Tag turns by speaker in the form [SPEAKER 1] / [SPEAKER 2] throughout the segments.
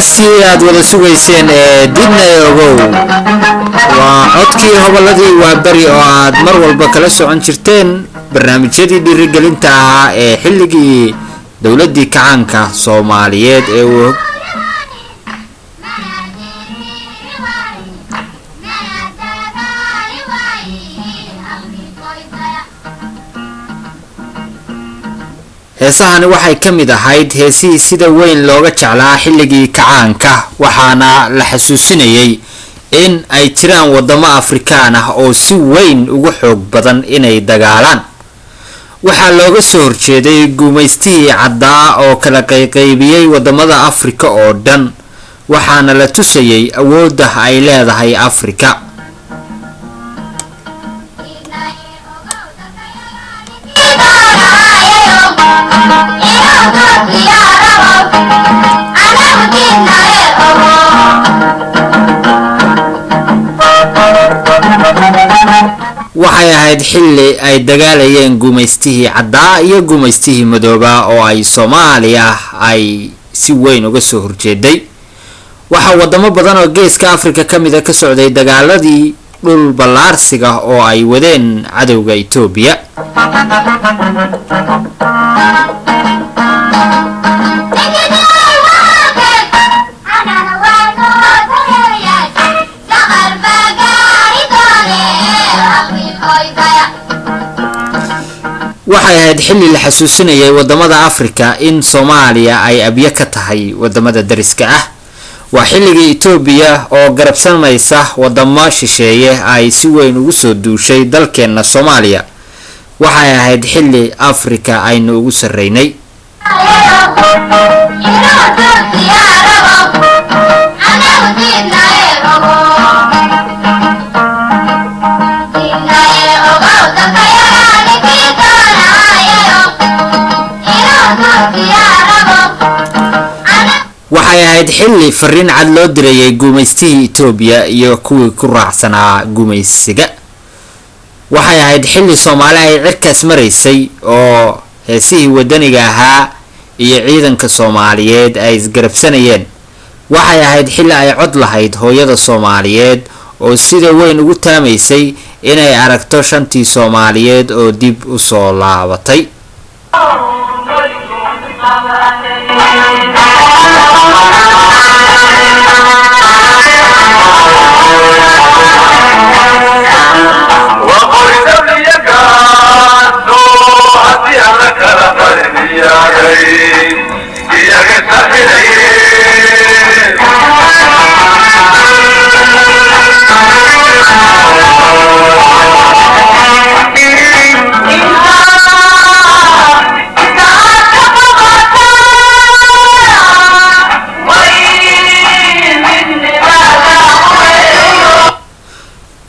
[SPEAKER 1] heestii aad wada sugayseen ee dibna ogow waa codkii hobolladii waa bari oo aad mar walba kala socon jirteen barnaamijyadii dhiirigelinta ahaa ee xilligii dowladdii kacaanka Soomaaliyeed ee uu heesahani waxay ka mid ahayd heesihii sida weyn looga jeclaa xilligii kacaanka waxaana la xasuusinayay in ay jiraan wadamo Afrikaan ah oo si weyn ugu xoog badan inay dagaalaan waxaa looga soo horjeeday guumeystii caddaa oo kala qaybiyay wadamada Afrika oo dhan waxaana la tusayay awoodda ay leedahay Afrika waxay ahayd xilli ay dagaalayeen guumeystihii caddaa iyo guumeystihii madooba oo ay Soomaaliya ay si weyn uga soo horjeeday waxa wadamo badan oo geeska Afrika kamid ah ka socday dagaaladii dhul balaarsiga oo ay wadeen cadawga Itoobiya waxay ahayd xilli la xasuusinayay wadamada Afrika in Soomaaliya ay abya ka tahay wadamada dariska ah waa xilligii Itoobiya oo garabsanaysa wadamo shisheeye ay si weyn ugu soo duushay dalkeena Soomaaliya waxay ahayd xilli Afrika aynu ugu sareynay waxay ahayd xilli fariin cad loo dirayay guumeystii Itoobiya iyo kuwii ku raacsanaa guumeysiga waxay ahayd xilli Soomaaliya ay cirkaas maraysay oo heesihii wadaniga ahaa iyo ciidanka Soomaaliyeed ay isgarabsanayeen waxay ahayd xilli ay cod lahayd hooyada Soomaaliyeed oo sida weyn ugu taamaysay inay aragto shantii Soomaaliyeed oo dib u soo laabatay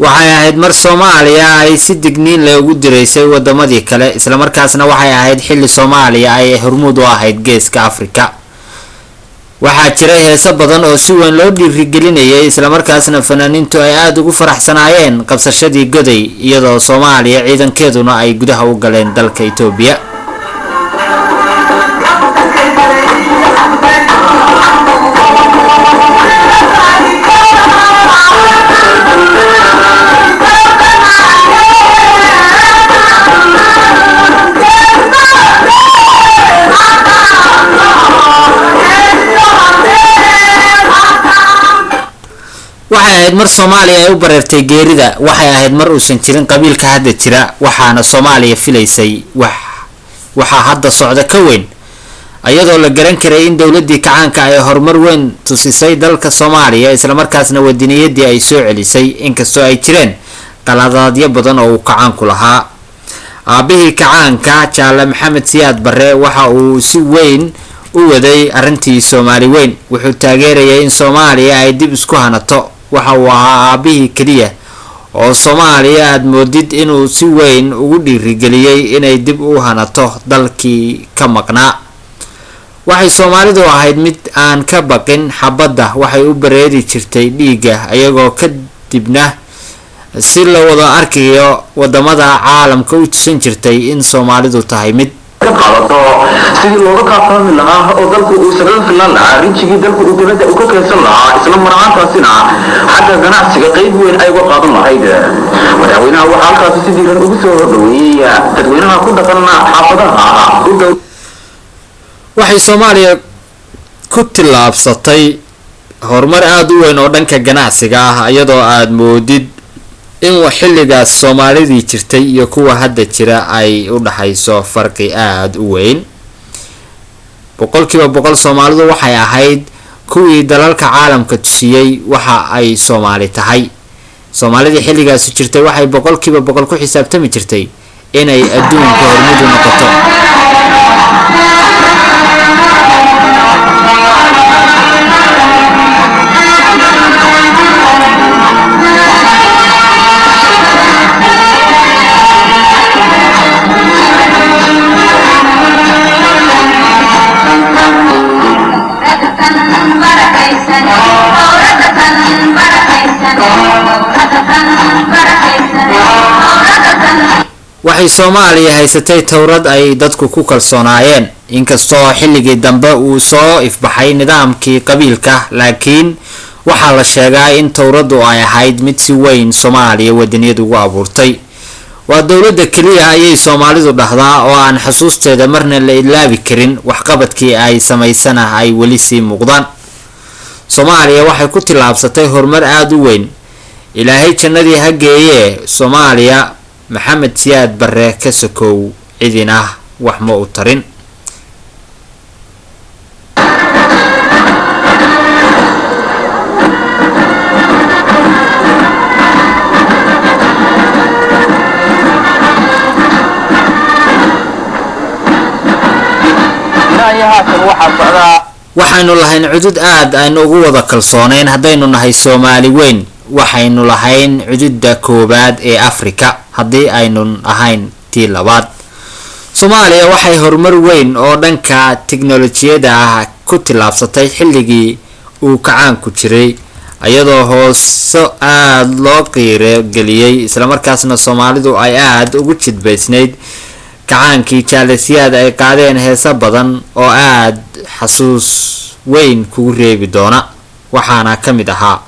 [SPEAKER 1] waxay ahayd mar Soomaaliya ay si digniin loogu direysay wadamadii kale isla markaasna waxay ahayd xilli Soomaaliya ay hormuud u ahayd geeska Afrika waxaa jiray heeso badan oo si weyn loo dhiirigelinayay isla markaasna fanaaniintu ay aad ugu faraxsanaayeen qabsashadii goday iyadoo Soomaaliya ciidankeeduna ay gudaha u galeen dalka Itoobiya waxay ahayd mar Soomaaliya ay u bareertay geerida waxay ahayd mar uusan jirin qabiilka hadda jira waxaana Soomaaliya filaysay waxa hadda socda ka weyn ayadoo la garan karay in dawladdii kacaanka ay horumar weyn tusisay dalka Soomaaliya isla markaasna waddaniyadii ay soo celisay inkastoo ay jireen qaladaadyo badan oo uu kacaanku lahaa aabihii kacaanka Jaale Maxamed Siyaad Barre waxa uu si weyn u waday arintii Soomaali weyn wuxuu taageerayay in Soomaaliya ay dib isku hanato waxa uu ahaa aabihii kaliya oo Soomaaliya aad moodid inuu si weyn ugu dhiirigeliyay inay dib u hanato dalkii ka maqnaa waxay Soomaalidu ahayd mid aan ka baqin xabadda waxay u bareeri jirtay dhiiga ayagoo ka dibna si loo wada arkayo wadamada caalamka u tusan jirtay in Soomaalidu tahay mid
[SPEAKER 2] ka qaadato sidii looga kaafahmi lahaa oo dalku uu isaga filan lahaa rinjigii dalku uu dibadda u ka keensan lahaa isla marhaantaasina xagga ganacsiga qayb weyn ay uga qaadan lahayd madaxweynaha waxaa halkaasi si diiran ugu soo dhaweeyey dadweynaha ku dhaqan xaafadaha u dhow.
[SPEAKER 1] waxay Soomaaliya ku tilaabsatay horumar aad u weyn oo dhanka ganacsiga ah iyadoo aad moodid in xilligaas Soomaalidii jirtay iyo kuwa hadda jira ay u dhaxayso farqi aad u weyn. boqolkiiba boqol Soomaalidu waxay ahayd kuwii dalalka caalamka tusiyay waxa ay Soomaali tahay. Soomaalidii xilligaas jirtay waxay boqolkiiba boqol ku xisaabtami jirtay inay adduunka hormuud u noqoto. waxay Soomaaliya haysatay towrad ay dadku ku kalsoonaayeen inkastoo xilligii dambe uu soo ifbaxay nidaamkii qabiilka laakiin waxaa la sheegaa in towradu ay ahayd mid si weyn Soomaaliya wadaniyad ugu abuurtay. waa dawladda kaliya ayay Soomaalidu dhahdaa oo aan xusuusteeda marna la ilaabi karin waxqabadkii ay samaysana ay weli sii muuqdaan. Soomaaliya waxay ku tilaabsatay horumar aad u weyn. ilaahay jannadii ha geeyee Soomaaliya maxamed siyaad barre ka sokow cidina wax ma u tarin. waxaynu lahayn cudud aad aynu ugu wada kalsoonayn haddaynu nahay Soomaali weyn. waxaynu lahayn cududda koobaad ee Afrika haddii aynu ahayn tii labaad. Soomaaliya waxay horumar weyn oo dhanka tiknoolajiyada ah ku tilaabsatay xilligii uu kacaanku jiray iyadoo hooso aad loo qiiro geliyay isla markaasna Soomaalidu ay aad ugu jidbaysnayd kacaankii jaalasiyaad ay qaadeen heesa badan oo aad xasuus weyn kugu reebi doona. waxaana ka mid ahaa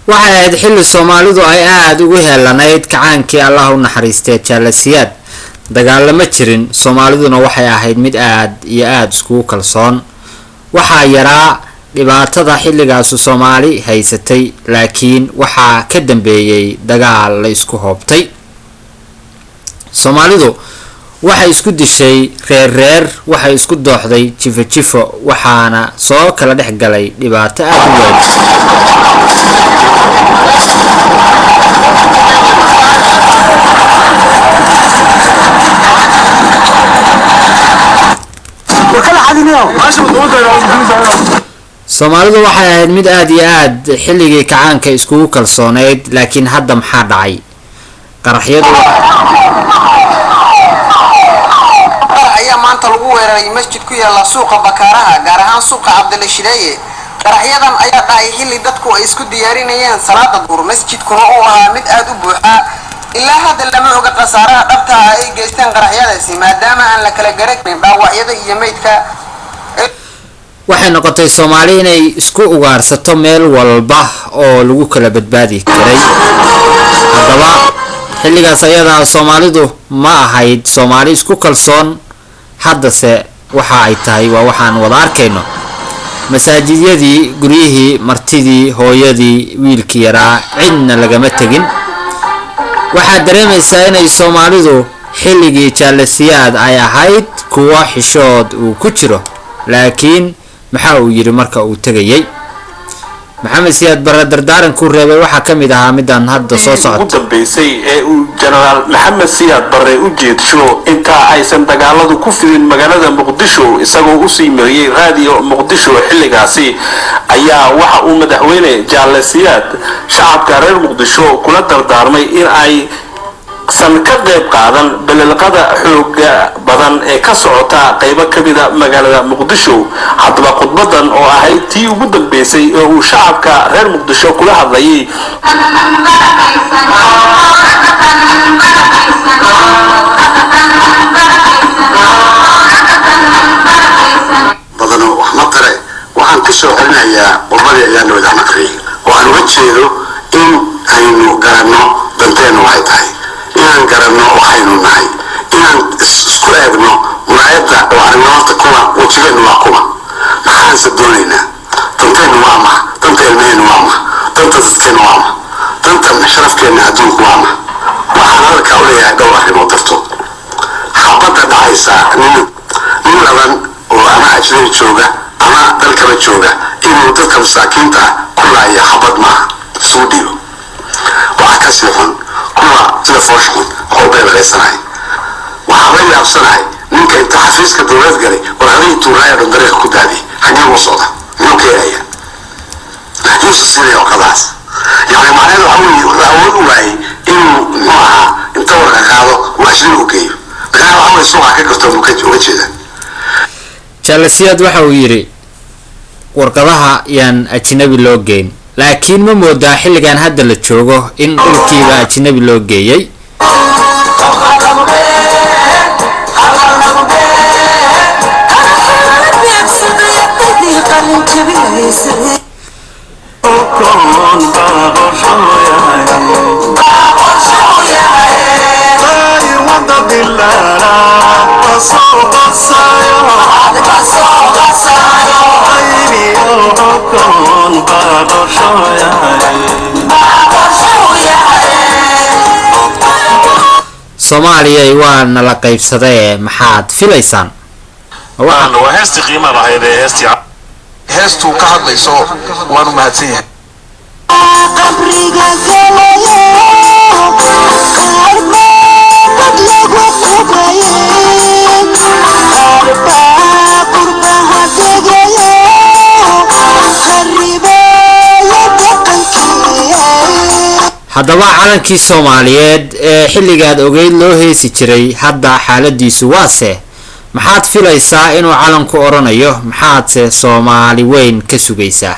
[SPEAKER 1] waxay ahayd xilli Soomaalidu ay aad ugu heelanayd kacaankii Allah u naxariistay jaalasiyaad. dagaalama jirin Soomaaliduna waxay ahayd mid aad iyo aad isku kalsoon. waxaa yaraa dhibaatada xilligaas Soomaali haysatay laakiin waxaa ka dambeeyay dagaal la isku hoobtay. Soomaalidu waxay isku dishay reer waxay isku dooxday jifo waxaana soo kala dhex galay dhibaato aad u weyn. Soomaalidu waxay ahayd mid aad iyo aad xilligii kacaanka iskugu kalsoonayd laakiin hadda maxaa dhacay? qaraxyadu
[SPEAKER 3] ayaa maanta lagu weeraray masjid ku yaala suuqa Bakaaraha gaar ahaan suuqa Cabdilla Shireeye. qaraxyadan ayaa dhacay xilli dadku ay isku diyaarinayeen salaada duhur. masjidkuna uu ahaa mid aad u buuxa ilaa hadda lama oga khasaaraha dhabta ah ay geysteen qaraxyadaasi maadaama aan la kala garan dhaawacyada iyo meydka.
[SPEAKER 1] waxay noqotay Soomaali inay isku ugaarsato meel walba oo lagu kala badbaadi karay. haddaba xilligaas ayada Soomaalidu ma ahayd Soomaali isku kalsoon haddase waxa ay tahay waa waxaan wada arkayno masaajidyadii guryihii martidii hooyadii wiilkii yaraa cidna lagama tegin waxaad dareemaysaa inay soomaalidu xilligii jaalasiyaad ay ahayd kuwo xishood uu ku jiro laakiin maxaa uu yiri marka uu tagayay maxamed siyaad barre dardaaranku reebay waxaa ka mid ahaa midaan hadda soo socota
[SPEAKER 4] ugu dambeysay ee uu generaal maxamed siyaad barre u jeedsho inta aysan dagaaladu ku fidin magaalada muqdisho isagoo u sii mariyay raadiyo muqdisho xilligaasi ayaa waxa uu madaxweyne jaalle siyaad shacabka reer muqdisho kula dardaarmay in ay san ka qayb qaadan balilqada xooga badan ee ka socota qaybo ka mida magaalada muqdisho haddaba khudbadan oo ahayd tii ugu dambeysay ee uu shacabka reer muqdisho kula hadlayay
[SPEAKER 5] badano wax ma tare waxaan ku soo celinayaa qodobadii ayaan wada naqriyay waxaan uga jeedo in aynu garanno danteenu waxay tahay inaan garanno waxaynu nahay inaan isku eegno muraayadda oo arrimaha kuwa wajigeenu waa kuwa maxaanse doonaynaa danteenu waa ma danta ilmaheennu waa ma danta dadkeenu waa ma danta sharafkeenna adduunku waa ma waxaan hadalkaa u leeyahay dhowr arrimood dartood xabadda dhacaysa nin laban oo ama ajnabi jooga ama dalkaba jooga inuu dadka masaakiinta ku laaya xabad maaha isugu dhiibo waxa ka sii xun kuwa sida fooshxun howlbay laqaysanahay waxaa la yaabsanahay ninka inta xafiiska dowlad galay war hadii tuuraaya dhan dariiqa ku daadiyay xagee u socda muxuu keenaya yuusa siinaya oo kadaas yani macnaheedu waxa awood u waayay inuu muxuu ahaa inta warka qaado uu ajnabi u geeyo macnaha waxa way suuqa ka garto uga jeeda
[SPEAKER 1] jaalasiyaad waxa uu yidhi warqadaha yaan ajnabi loo geyn laakiin ma moodaa xilligan hadda la joogo in dhulkiiba ajnabi loo geeyay soomaaliyay waa nala qaybsadee maxaad filaysaan
[SPEAKER 4] waa heestii qiimaha lahayd ee heestuu ka hadlayso waanu mahadsan yahay
[SPEAKER 1] haddaba calankii soomaaliyeed ee xilligaad ogeyd loo heesi jiray hadda xaaladiisu waase maxaad filaysaa inuu calanku odhanayo maxaadse soomaali weyn ka sugaysaa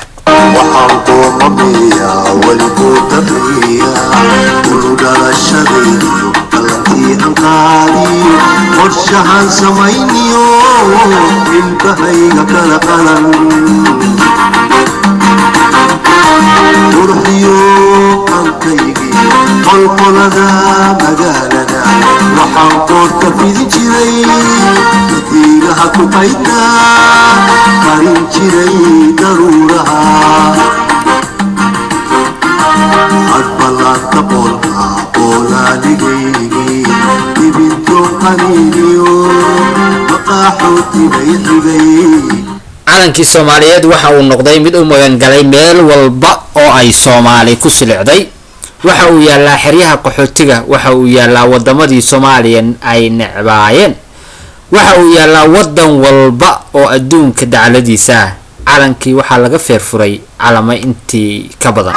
[SPEAKER 6] waxaan doonayaa weligood daqiiqa ulu dhalashadaydu ballankii aan qaadiyo qorshahaan samayniyo ilbahayga kala qalan qurxiyo qankaygi qolqolada magaalada waxaan qoorka fidi jiray madiigaha ku qaydnaa qarin jiray daruuraha adbalaadka qoolka qoolaaligaygi dibinto qaniiniyo maqaaxootibay xigay
[SPEAKER 1] calankii soomaaliyeed waxa uu noqday mid u magangalay meel walba oo ay soomaali ku silicday waxa uu yaallaa xeryaha qaxootiga waxa uu yaallaa wadamadii soomaaliya ay necbaayeen waxa uu yaallaa wadan walba oo adduunka dacladiisa ah calankii waxaa laga feerfuray calamo intii ka badan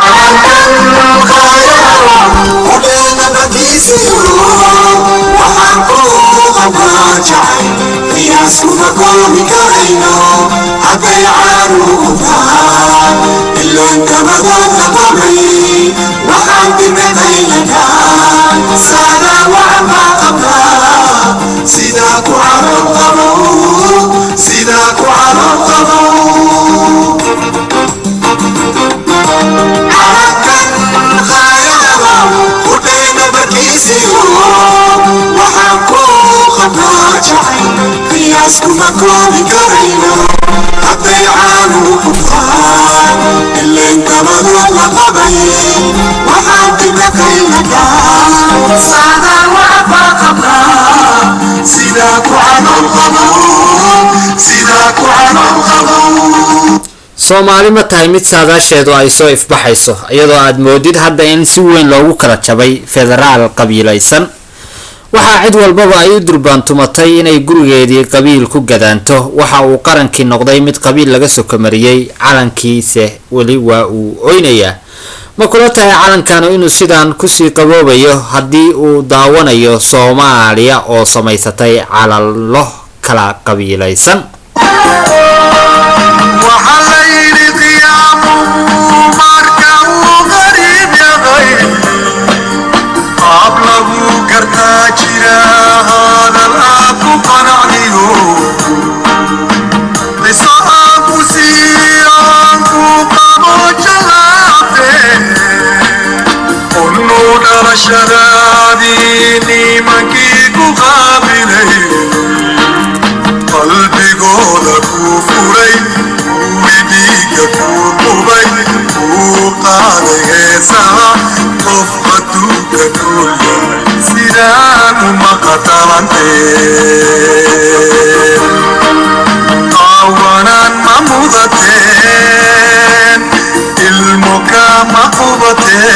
[SPEAKER 6] iskuma koobi karayno hadday caanu qubtaan ileen dabadood la qabay waxaan dibakaynadaa saadaan waxbaa qabnaa sidaa ku canool qabo sidaa ku canool qabo
[SPEAKER 1] soomaali ma tahay mid saadaasheedu ay soo ifbaxayso iyadoo aad moodid hadda in si weyn loogu kala jabay federaal qabiilaysan waxaa cid walbaba ay u durbaantumatay inay gurigeedii qabiil ku gadaanto waxa uu qarankii noqday mid qabiil laga sokomariyey calankiise weli waa uu oynayaa ma kula tahay calankanu inuu sidaan kusii qaboobayo haddii uu daawanayo soomaaliya oo samaysatay calalo kala qabiilaysan
[SPEAKER 6] shadaadini mankii ku qaabilay qalbigooda kuu furay widiga kuu qubay kuu qaaday heesaha qof adduunka nool yahay sidaan uma qatalanteen qaawanaan ma mudateen ilmo kama qubateen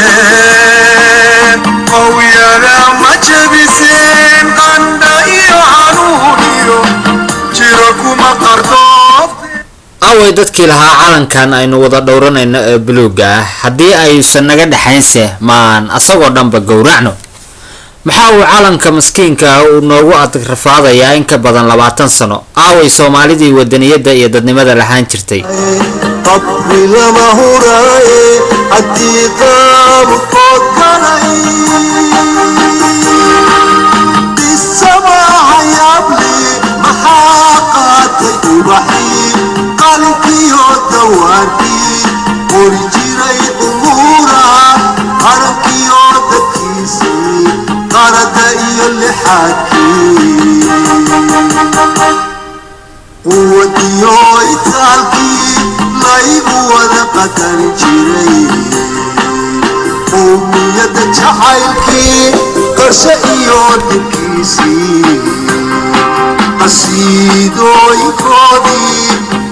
[SPEAKER 6] qowyada ma jabiseen qandha iyo xanuun iyo jiro kuma qardoofteen
[SPEAKER 1] away dadkii lahaa calankan aynu wada dhowranayno ee buluuga ah haddii aysan naga dhexaynse maan asagoo dhanba gowracno maxaa uu calanka maskiinka ah uu noogu adrafaadayaa in ka badan 20 sano aaway soomaalidii wadaniyadda iyo dadnimada lahaan jirtay
[SPEAKER 6] qabri lama huraaye haddii qaabkood galay bisamaa yaabli maxaa qaatay ubaxii qalinkiyo dawaarkii qori jiray umuura qarankiyo dadkiisii qarada iyo lixaadkii quwadiyo itaalkii laygu wada qadari jiray qowmiyadda jacaylkii qarshe iyo dhibkiisii qasiidooyinkoodii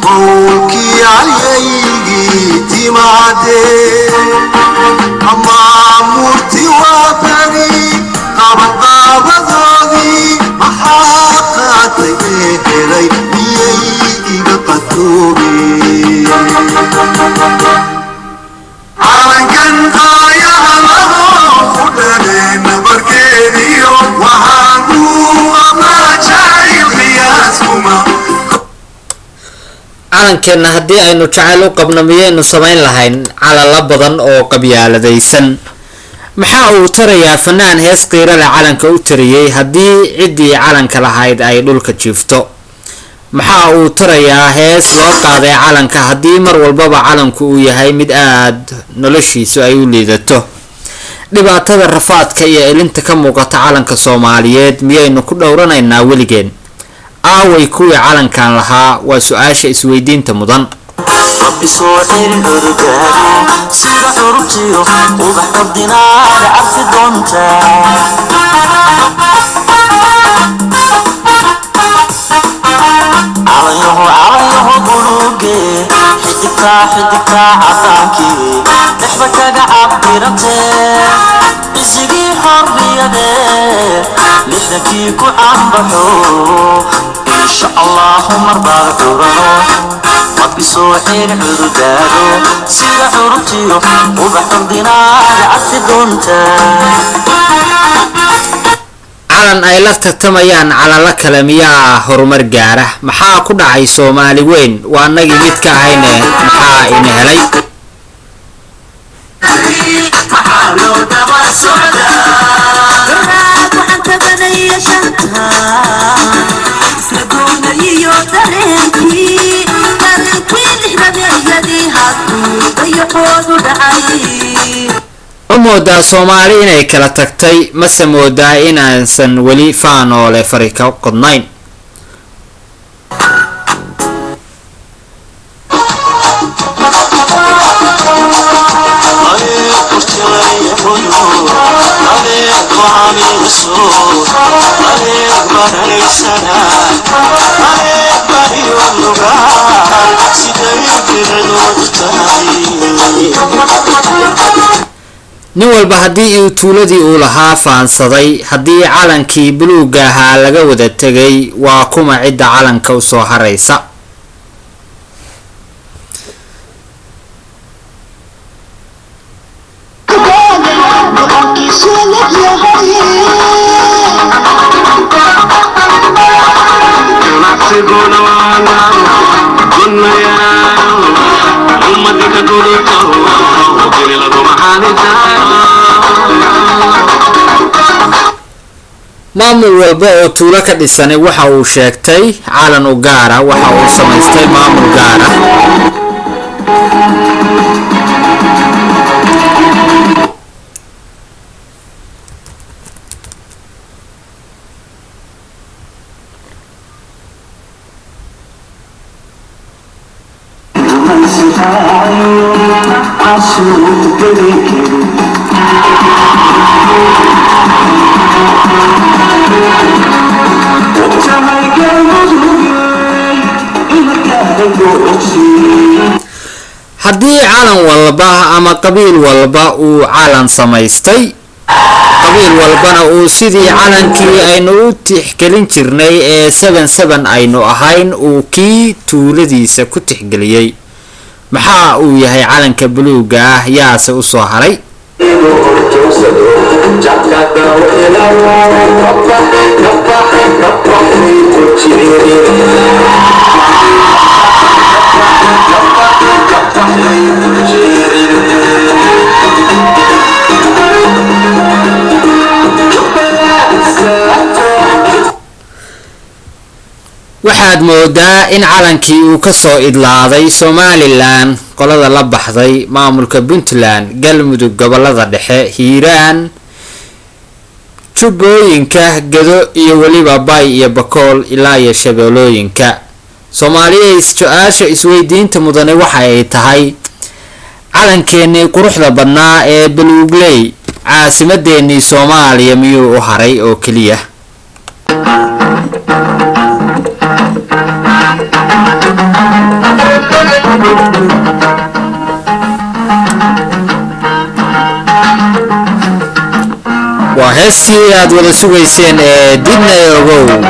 [SPEAKER 6] qowlkii calyaygii timaadee amaamuurti waa beri qabaqaabadoodii maxaa qaatay ee helay miyay iga qatoobeen calankan aayaha lahoo ku dhaleen nabarkeediyo waxaan ku qabnaa jacayl qiyaaskuma
[SPEAKER 1] calankeenna haddii aynu jacayl u qabno miyaynu samayn lahayn calalo badan oo qabyaaladaysan maxaa uu tarayaa fanaan hees qiiro leh calanka u tariyey haddii ciddii calanka lahayd ay dhulka jiifto maxaa uu tarayaa hees loo qaaday calanka haddii mar walbaba calanku uu yahay mid aad noloshiisu ay u liidato dhibaatada rafaadka iyo elinta ka muuqata calanka soomaaliyeed miyaynu ku dhowranaynaa weligeen aaway kuwii calankan lahaa waa su-aasha isweydiinta mudan
[SPEAKER 7] rabbi soo celin urgaado sida ururtiyo ubax ordinaada cabsi doonta calanyaho buluuge xidigtaa cadaankii dhexda kaga cabdirantee isigii xorriyadee lixdankii ku cambaxo insha allahu marbaad curano rabbi soo celin urgaado sida ururtiyo ubax ordinaada cabsi doonta
[SPEAKER 1] calan ay la tartamayaan calalo kale miyaa horumar gaara maxaa ku dhacay soomaali weyn waa anagii mid ka ahayne maxaa ina helay ma moodaa soomaali inay kala tagtay mase moodaa inaansan weli faanoole fari ka qodnayn
[SPEAKER 7] وعامل سوء عليك بني سنة عليك بني والنقار سيدي بردود
[SPEAKER 1] nin walba haddii uu tuuladii uu lahaa faansaday haddii calankii buluugga ahaa laga wada tegay waa kuma cidda calanka u soo haraysa maamul walba oo tuulo ka dhisanay waxa uu sheegtay calan u gaara waxa uu samaystay maamul gaara haddii calan walba ama qabiil walba uu calan samaystay qabiil walbana uu sidii calankii aynu u tixgelin jirnay ee 77 aynu ahayn uu kii tuuladiisa ku tixgeliyay maxaa uu yahay calanka buluugga ah yaase u soo haray waxaad moodaa in calankii uu ka soo idlaaday Somaliland qolada la baxday maamulka Puntland galmudug gobolada dhexe hiiraan jubbooyinka gado iyo waliba bay iyo bakool ilaa iyo shabeelooyinka Soomaaliya su'aasha isweydiinta mudane waxa ay tahay calankeenii quruxda badnaa ee buluugley caasimadeennii Soomaaliya miyuu u haray oo kaliya waa heestii aad wada sugayseen ee dibna ogow